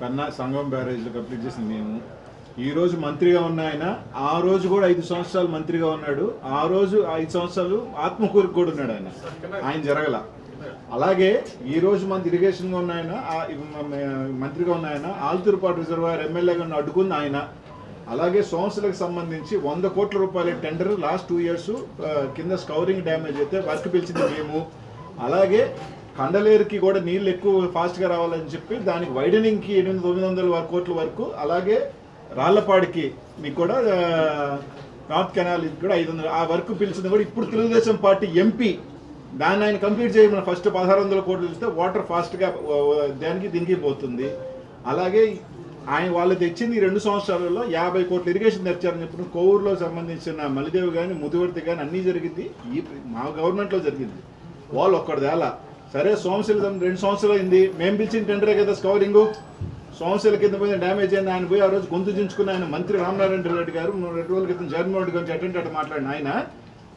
కన్నా సంగం బ్యారేజ్లో కంప్లీట్ చేసింది మేము. ఈ రోజు మంత్రిగా ఉన్న ఆయన ఆ రోజు కూడా 5 సంవత్సరాలు మంత్రిగా ఉన్నాడు. ఆ రోజు 5 సంవత్సరాలు ఆత్మకూరుకు కూడా ఉన్నాడు ఆయన జరగల. అలాగే ఈ రోజు మన ఇరిగేషన్గా ఉన్న ఆయన మంత్రిగా ఉన్న ఆయన ఆల్తూరుపాటు రిజర్వాయర్ ఎమ్మెల్యేగా అడ్డుకుంది ఆయన. అలాగే సోమశిలకు సంబంధించి 100 కోట్ల రూపాయల టెండర్ లాస్ట్ 2 years కింద స్కౌరింగ్ డ్యామేజ్ అయితే వర్క్ పిలిచింది మేము. అలాగే కండలేరుకి కూడా నీళ్ళు ఎక్కువ ఫాస్ట్గా రావాలని చెప్పి దానికి వైడనింగ్కి 800-900 కోట్ల వరకు, అలాగే రాళ్లపాడికి మీకు కూడా నార్త్ కెనాల్ కూడా 500 ఆ వర్క్ పిలిచింది కూడా ఇప్పుడు తెలుగుదేశం పార్టీ ఎంపీ దాన్ని ఆయన కంప్లీట్ చేయమని ఫస్ట్ 1600 కోట్లు ఇస్తే వాటర్ ఫాస్ట్గా దీనికి పోతుంది. అలాగే ఆయన వాళ్ళు తెచ్చింది 2 సంవత్సరాలలో 50 కోట్ల ఇరిగేషన్ తెచ్చారని చెప్పిన కోవూరులో సంబంధించిన మలిదేవి కానీ ముదివర్తి కానీ అన్నీ జరిగింది మా గవర్నమెంట్లో జరిగింది. వాళ్ళు ఒక్కడిదేలా సరే సోమశిల 2 సంవత్సరాలు అయింది, మేము పిలిచిన టెండరే కదా స్కవరింగు. సోమశిల కింద పోయిన డ్యామేజ్ అయింది, ఆయన పోయి ఆ రోజు గొంతు దించుకున్న ఆయన మంత్రి రామనారాయణ రెడ్డి గారు 2 రోజుల క్రితం జగన్మోహన్ రెడ్డి గురించి అటెండ్ మాట్లాడిన ఆయన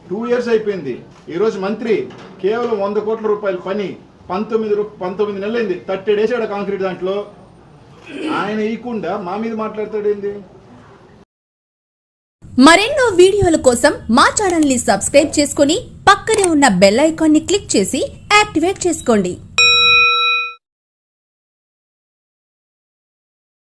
2 years అయిపోయింది. ఈరోజు మంత్రి కేవలం 100 కోట్ల రూపాయల పని 19 నెలలు అయింది, 30 days ఆడ కాంక్రీట్ దాంట్లో ఆయన ఇయకుండా మా మీద మాట్లాడతాడు ఏంది? మరెన్నో వీడియోల కోసం మా ఛానల్ ని సబ్స్క్రైబ్ చేసుకుని పక్కనే ఉన్న బెల్ ఐకాన్ ని క్లిక్ చేసి యాక్టివేట్ చేసుకోండి.